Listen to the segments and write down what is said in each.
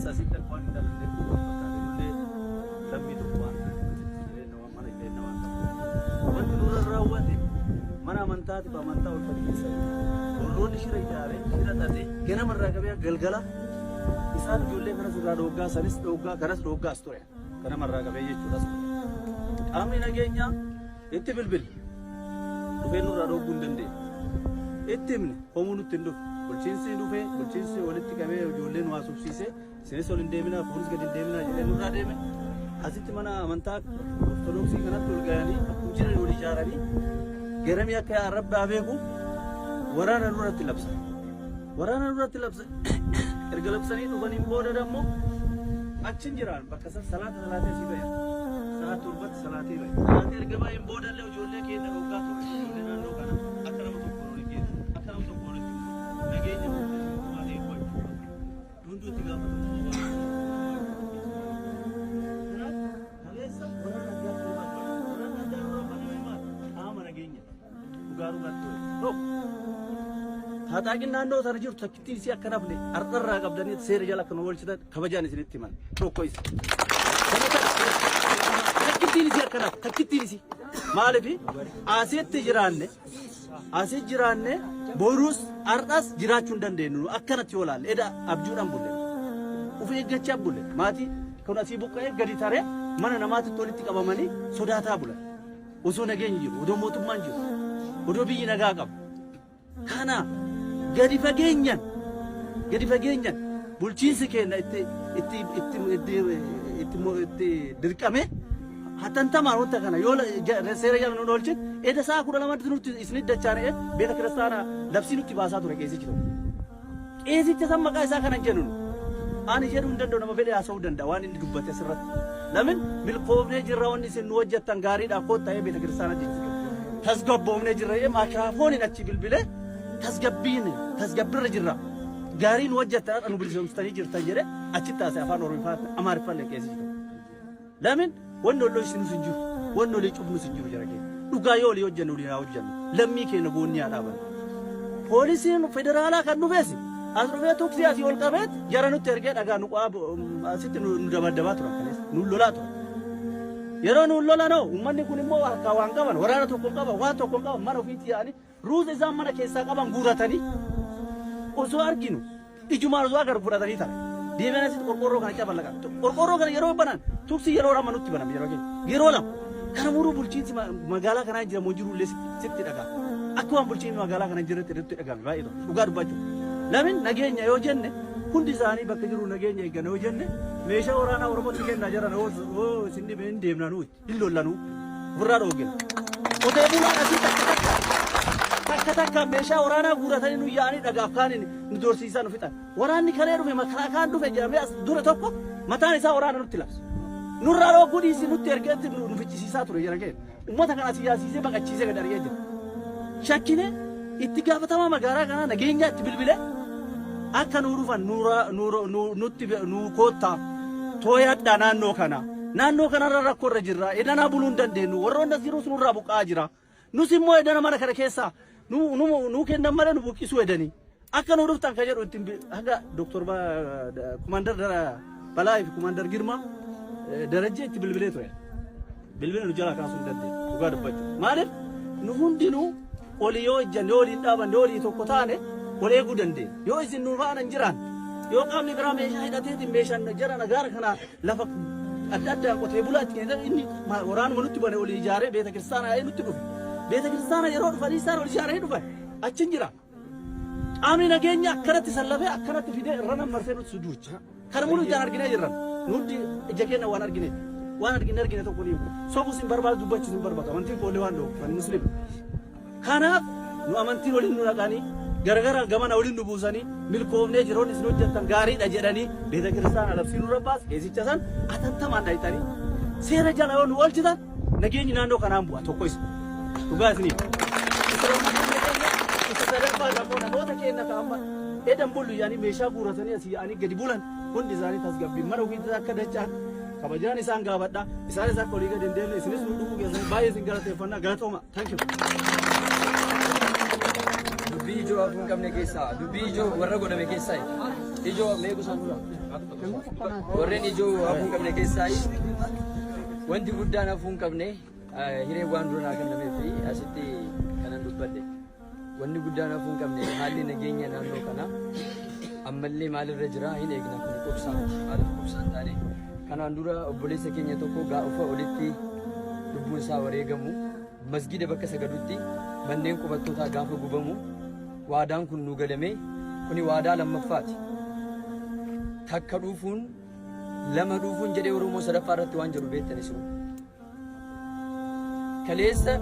keessa asitti akwaan hin dallee illee lammii tokko waan nama mana keenya waan qabu wanti nurra raawwate mana amantaati amantaa ol fakkeessa warroonni shira ijaaree shira xaxee ganamarraa qabee galgala isaan ijoollee kanas irraa dhooggaa sanis dhooggaa kanas dhooggaas ture ganamarraa qabee jechuudha qaamni nageenyaa itti bilbili dhufee nurraa dhogguu hin dandeenye itti himne homuu nutti hin dhufu bulchiinsi walitti qabee ijoolleen waa subsiisee isinis ol hin deeminaa kunis gadi hin deeminaa jedhee nurraa deeme asitti mana amantaa ortodoksii kanatti ol ga'anii akkuma jiran ol ijaaranii garamii akka arrabbaa beeku waraana nurratti labsa erga labsanii dhufaniin booda dammoo achin jiraan bakka salaata asii ba'e salaata torbatti salaatee ba'e salaatee erga baay'een booda illee ijoollee keenya dhoggaa ture ijoollee naannoo kana akka nama tokko nageenya maatii gochuu hunduutti gaafatamu kaleessa warra qaama nageenya dhugaaruu gattoo haxaaqin naannoo sana jirtu takkittiin isii akka nafne arxarraa qabdanii seera jala akka nu oolchitan kabajaan isinitti himan tokko isa takkittiin isii akka naf takkittiin isii maaliif asitti jiraanne borus ardas jiraachuu hin dandeenyu akkanatti yoo laalle eda abjuudhaan bulle uf eeggachaa bulle maatii kun asii buqqa'ee gadi taree mana namaatti walitti qabamanii sodaataa bulan osoo nageenyi jiru odoo mootummaan jiru odoo biyyi nagaa qabu kana gadi fageenyan bulchiinsi keenya itti dirqame hatantamaan wanta kana yoo seera jala nu oolchin eda saa kudha lamatti nutti isinit dachaanee beeta kiristaanaa labsii nutti baasaa ture qeesichi ta'u qeesicha san maqaa isaa kana jennu ani jedhu hin danda'u nama fedhe haasa'uu danda'a waan inni dubbate asirratti lamin milkoofnee jirra wanni isin nu hojjettan gaariidha koo ta'ee beeta kiristaanaa jechuudha tasgabboofnee jirra maakiraafooniin achi bilbilee tasgabbirra jirra gaarii nu hojjettan nu bilisoomsitanii jirtan jedhe achitti haasa'e afaan oromoo amaariffaan qeesichi ta'u lamin wanni ollo isinus hin jiru wanni olii cufnus hin jiru jira keenya dhugaa yoo olii hojjennu olii haa hojjennu lammii keenya goonni haa dhaabannu poolisiin federaalaa kan dhufeesi as dhufee tuksii asii ol qabeet jara nutti ergee dhagaa nu asitti nu dabaddabaa turan kaleessa nu lolaa turan yeroo nu lola noo uummanni kun immoo harkaa waan qaban waraana tokko qaban waan tokko qaban mana ofiitti yaa'anii ruuza isaan mana keessaa qaban guuratanii osoo arginu ijumaan osoo agar fudhatanii ta'a deebiin asitti qorqorroo kana caba laqa qorqorroo kana yeroo banan tuksii yeroo lama nutti baname yeroo lama kana muruu bulchiinsi magaalaa kanaa jira moo jiru illee sitti dhagaa akkuma bulchiinsi magaalaa kana jirratti irratti dhagame baay'ee dhugaa dubbachuu lamin nageenya yoo jenne hundi isaanii bakka jiru nageenya eeggana yoo jenne meeshaa waraanaa oromootti kennaa jiran isin dhibee hin deemnaa nuyi hin lollanuu ofirraa dhoogina qotee bulaan asii takka meeshaa waraanaa guuratanii nu yaa'anii dhagaaf kaaniin nu doorsiisaa nu fixan waraanni kalee dhufe makaraakaan dhufe jedhamee as dura tokko mataan isaa waraana nutti labsa nurraa dhogguu dhiisi nutti ergeetti nu ficcisiisaa ture jira keenya ummata kana siyaasiisee baqachiisee gad argee jira shakkine itti gaafatamaa magaalaa kanaa nageenyaa itti bilbile akka nuu dhufan nutti nu koottaa tooyadhaa naannoo kanarra rakkoo irra jirra edanaa buluu hin dandeenyu warroonni as jiru sunurraa buqqa'aa jira nus immoo edana mana kana keessaa nu kennan malee nu buqqisuu edanii akka nuu dhuftan ka jedhu ittiin haga doktor kumaandar Balaa fi kumaandar Girmaa darajee itti bilbilee ture bilbila nu jala kaasuu hin dandeenye dhugaa dubbachuu maaliif nu hundinuu olii yoo ejjanne oliin dhaabanne olii tokko taane ol eeguu dandeenya yoo isin nu faana hin jiraan yoo qaamni biraa meeshaa hidhateetiin meeshaan jara nagaara kana lafa adda addaa qotee bulaatti inni waraanuma nutti bane olii ijaaree beeta kiristaanaa nutti dhufe beeta kiristaanaa yeroo dhufanii isaan ol ijaaree dhufan achin jira qaamni nageenya akkanatti sallafee akkanatti fidee irra nammarsee nutti sujuucha kana mulu ijaan arginee jirran nuti ija keenya waan argine tokko ni sobu sin barbaadu dubbachi sin barbaadu amantiin koollee waan dhoofu kan muslim kanaaf nu amantiin waliin nu dhaqanii gargara gamana waliin nu buusanii milkoomnee jiroon isin hojjettan gaariidha jedhanii beeta kiristaanaa labsii nurra baas eesicha san atantamaan dhaayitanii seera jala yoo nu oolchitan nageenyi naannoo kanaan bu'a tokko isa dhugaa isiniif isa sadaffaa dammoo namoota keenya ka'amma edan bullu yaanii meeshaa guuratanii asii yaa'anii gadi bulan hundi isaanii tasgabbii mana ofiitti akka dachaan kabajaan isaan gaafadha isaanis akka olii gadi hin deemne isinis nu dhuguu keessanii baay'ee isin galateeffannaa galatooma thank you dubbii ijoo afaan qabne keessaa dubbii ijoo warra godhame keessaa ijoo meequ san dura warreen ijoo hafuun qabne keessaa wanti guddaan hafuun qabne hiree waan duraa kan namee fi asitti kanan dubbadhe wanni guddaan hafuun qabne haalli nageenya naannoo kana ammallee maalirra jira hin eegna kun qubsaan taane kanaan dura obboleessa keenya tokko gaafa olitti lubbuun isaa wareegamu masgida bakka sagadutti manneen qubattootaa gaafa gubamu waadaan kun nu galame kuni waadaa lammaffaati takka dhufuun lama dhufuun jedhee Oromoo sadaffaa irratti waan jedhu beektanis kaleessa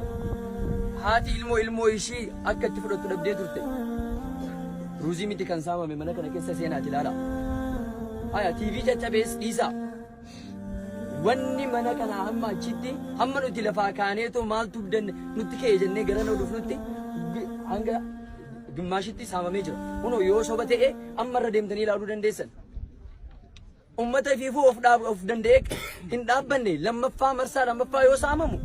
haati ilmoo ishii akka itti fudhattu dhabdee turte ruuzii miti kan saamame mana kana keessa seenaati ilaala haya TV caccabees dhiisa wanni mana kana hamma achitti hamma nuti lafaa kaaneetoo maaltu nutti ka'e jennee gara na dhufnutti hanga gimmaashitti saamamee jira kunoo yoo soba ta'e ammarra deemtanii ilaaluu dandeessan ummata fiifuu of danda'ee hin dhaabbanne lammaffaa marsaa lammaffaa yoo saamamu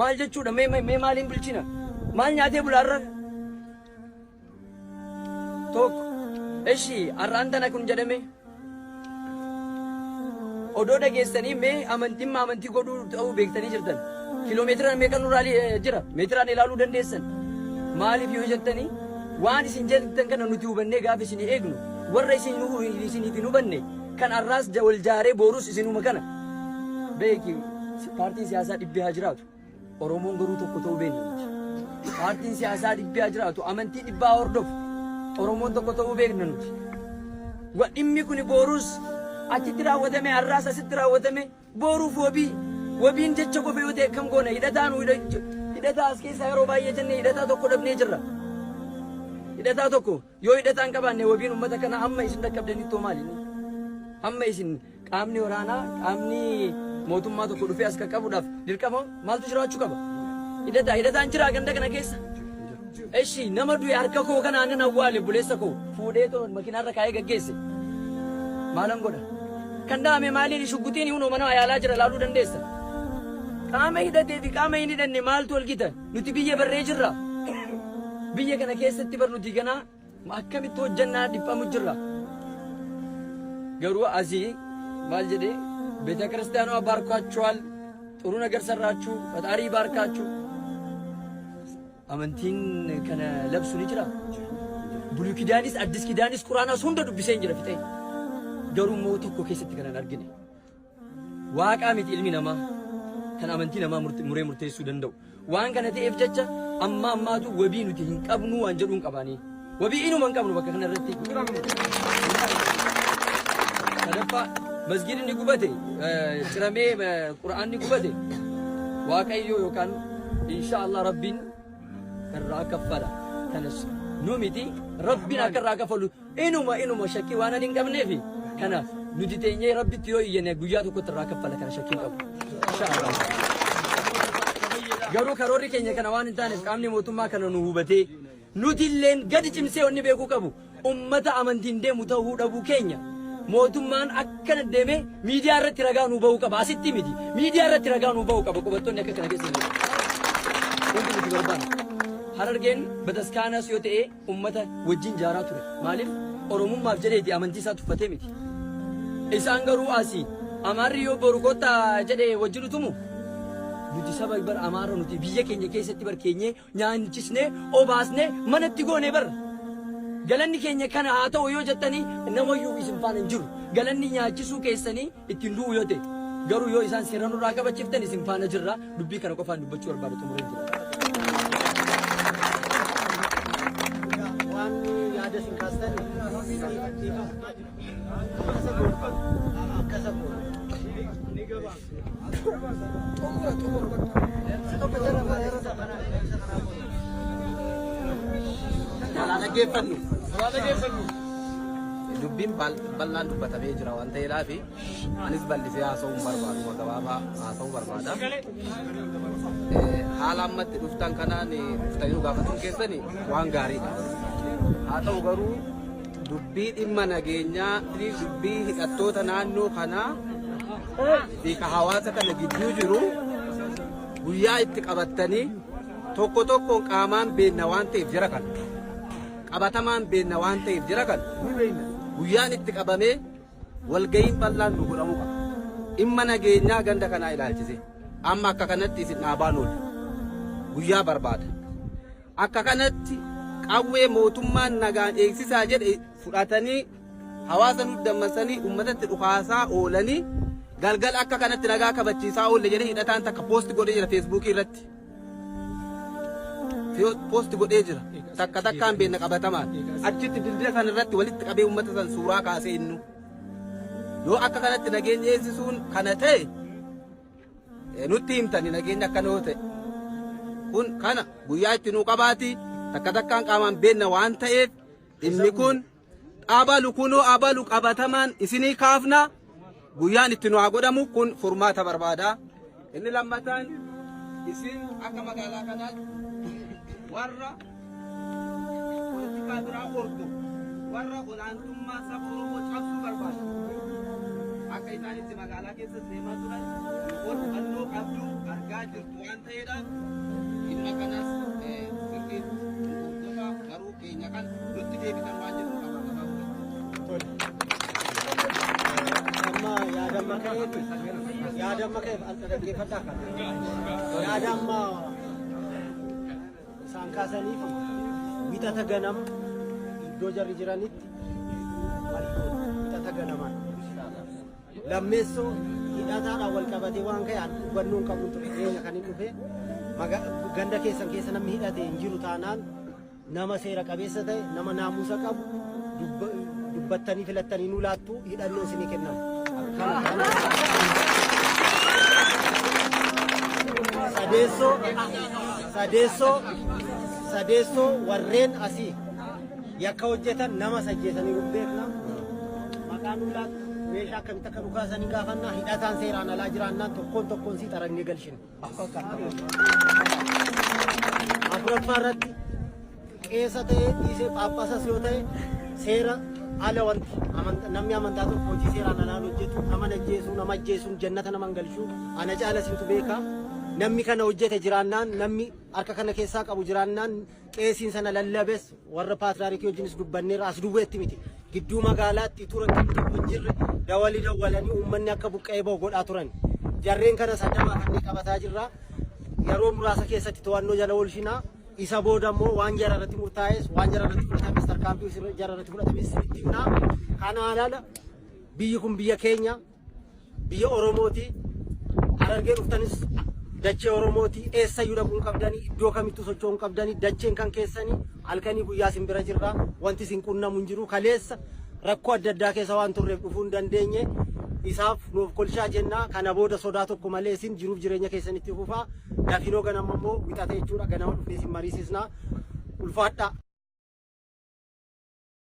maal jechuudha mee maaliin bulchina maal nyaatee bulaarra tokko eshi arraan tana kun jedhame odoo dhageessanii mee amantii godhuu ta'uu beektanii jirtan kiiloomeetiraan meeqa nurraa jira meetiraan ilaaluu dandeessan maaliif yoo jettanii waan isin jettan kana nuti hubannee gaafa isin eegnu warra isiniif hin hubanne kan arraas wal jaaree boorus isinuma kana beeki paartiin siyaasaa dhibbee haa jiraatu Oromoon garuu tokko ta'uu beekna nuti paartiin siyaasaa dhibbee haa jiraatu amantii dhibbaa hordofu Oromoon tokko ta'uu beekna nuti dhimmi kun boorus achitti raawwatame arraas asitti raawwatame booruuf wabiin jecha qofa yoo ta'e kam goona hidhataa as keessaa yeroo baay'ee jennee hidhataa tokko dhabnee jirra hidhataa tokko yoo hidhataa hin qabaanne wabiin ummata kana amma isin dhaqqabdanittoo maali amma isin qaamni waraanaa qaamni mootummaa tokko dhufee as qaqqabuudhaaf dirqama maaltu jiraachuu qaba hidhataan jira ganda kana keessa eshi nama du'e harka koo kanaan nan awwaale buleessa koo fuudhee too makiinaarra kaa'ee gaggeesse maalan godha kan dhaame maaliin shuggutiin hunoo mana yaalaa jira laaluu dandeessa qaama hidhatee fi qaama hin hidhanne maaltu walgita nuti biyya barree jirra biyya kana keessatti bar nuti ganaa akkamitti hojjannaa dhiphamu jirra garuu asii maal jedhee ቤተ ክርስቲያኗ ባርኳችኋል ጥሩ ነገር ሰራችሁ ፈጣሪ ባርካችሁ አመንቲን ከነ ለብሱን ይችላል ብሉይ ኪዳኒስ አዲስ ኪዳኒስ ቁርአናስ ሁንደ ዱብሴን ጅራ ፍጤ ገሩ ሞት እኮ ከሰት ከነ አርግኔ ዋቃ ሚት ኢልሚ ነማ ከነ አመንቲ ነማ ሙሬ ሙርቴሱ ደንደው ዋን ከነ ተኤፍ ጀቻ አማማቱ ወቢ ኑቲ hinqabnu waan jedhuun qabaani wabi inu man qabnu bakka kana irratti sadafa masjid ni gubate cirame qur'aan ni gubate waaqayyo yookaan inshallah rabbiin irraa kaffala kanas numiti rabbiin akka irraa kaffalu inuma shakki waan hin qabneefi kana nuti teenyee rabbitti yoo iyyane guyyaa tokkotti irraa kaffala kana shakkiin qabu inshallah garuu karoorri keenya kana waan hin taaneef qaamni mootummaa kana nu hubatee nuti illeen gadi cimsee wanni beekuu qabu ummata amantiin deemu ta'uu dhabuu keenya mootummaan akkana deeme miidiyaa irratti ragaa nu ba'uu qaba asitti miti miidiyaa irratti ragaa nu ba'uu qaba qubattoonni akka kana keessa jiru wanti nuti barbaannu Harargeen bataskaanas yoo ta'e ummata wajjin jaaraa ture maaliif oromummaaf jedheeti amantii isaa tuffatee miti isaan garuu asii amaarri yoo boru kottaa jedhee wajjin utumu nuti saba bar amaara nuti biyya keenya keessatti bar keenyee nyaachisnee obaasnee manatti goonee bar galanni keenya kana haa ta'u yoo jettanii namayyuu isin faana hin jiru galanni nyaachisuu keessanii ittiin du'u yoo ta'e garuu yoo isaan seera nurraa qabachiiftan isin faana jirra dubbii kana qofaan dubbachuu barbaadu xumureen jira. Waan yaada isin kaastan dubbiin bal'aan dubbatamee jira waan ta'eedhaaf anis bal'isee haasa'uu barbaadu gabaabaa haasa'uu barbaada. Haala ammatti dhuftan kanaan dhuftanii gaafachuun keessanii waan gaariidha. Haa ta'u garuu dubbii dhimma nageenyaa dubbii hidhattoota naannoo kanaa fi hawaasa kana gidduu jiru guyyaa itti qabattanii tokko tokkoon qaamaan beekna waan ta'eef jira kan qabatamaan beekna waan ta'eef jira kan guyyaan itti qabamee walga'iin bal'aan nu godhamuu qaba. Dhimma nageenyaa ganda kanaa ilaalchise amma akka kanatti isin dhaabaan oolu guyyaa barbaada. Akka kanatti qawwee mootummaan nagaan eegsisaa jedhe fudhatanii hawaasa nu dammasanii uummatatti dhukaasaa oolanii galgala akka kanatti nagaa kabachiisaa oolle jedhee hidhataan takka poosti godhee jira feesbuukii irratti. Poosti godhee jira takka takkaan beekna qabatamaan achitti dildila kan irratti walitti qabee uummata san suuraa kaasee innu. Yoo akka kanatti nageenya eegsisuun kana ta'e nutti himtani nageenya akkana yoo ta'e kun kana guyyaa itti nuu qabaati takka takkaan qaamaan beekna waan ta'eef inni kun dhaabalu kunoo abalu qabatamaan isinii kaafna guyyaan itti nu haa godhamu kun furmaata barbaada. Inni lammataan isin akka magaalaa kanaatti warra poolitikaa biraa hordu warra olaantummaa saba Oromoo cabsuu barbaadu. Akka isaanitti magaalaa keessa deemaa turan hubannoo qabdu argaa jirtu waan ta'eedhaaf dhimma kanas sirriin hordofaa garuu keenya kan nutti deebisan waan jedhu qaba. Amma yaadamma ka'eef alta dhaggeeffadhaa kana yaadamma isaan kaasaniif wixata ganam iddoo jarri jiranitti wixata ganamaan lammeessoo hidhataadhaan wal qabatee waan ka'e hubannoon qabuun ture keenya kan hin dhufe ganda keessan keessa namni hidhate hin jiru taanaan nama seera qabeessa ta'e nama naamusa qabu dubbattanii filattanii nu laattu hidhannoo isinii kennamu. Sadeessoo warreen asii yakka hojjetan nama sajjeesanii beekna maqaan nu laattu. Meeshaa akkamitti akka dhukaasanii gaafannaa hidhataan seeraan alaa jiraannaan tokkoon sii xarannee galchine. Afuraffaa irratti qeessa ta'ee dhiisee phaaphasas yoo ta'e seera ala wanti namni amantaa tokko hojii seeraan alaan hojjetu nama ajjeesuun jannata nama galchuu ana caala sintu beeka. Namni kana hojjete jiraannaan namni harka kana keessaa qabu jiraannaan qeesiin sana lallabes warra paatriyaarikii wajjinis dubbanneera as duwweetti miti. Gidduu magaalaatti turan hin jirre dawalanii uummanni akka buqqa'ee bahu godhaa turan. Jarreen kana sadama kanneen qabataa jirra. Yeroo muraasa keessatti to'annoo jala oolshinaa. Isa booda immoo waan jara irratti murtaa'es waan jara irratti fudhatames tarkaanfii jara irratti fudhatames itti himnaa. Kanaan ala biyyi kun biyya keenya biyya Oromooti. Harargee dhuftanis dachee Oromooti. Eessayyuu dhaquu hin qabdanii iddoo kamittuu socho'uu hin qabdanii dacheen kan keessanii halkanii guyyaa isin bira jirra. Wanti isin qunnamu hin jiru kaleessa rakkoo adda addaa keessa waan turreef dhufuu hin dandeenye isaaf nuuf kolchaa jennaa. Kana booda sodaa tokko malee isin jiruuf jireenya keessanitti fufaa. Dafinoo ganama immoo wixata jechuudha ganama dhufnee isin mariisisnaa ulfaadhaa.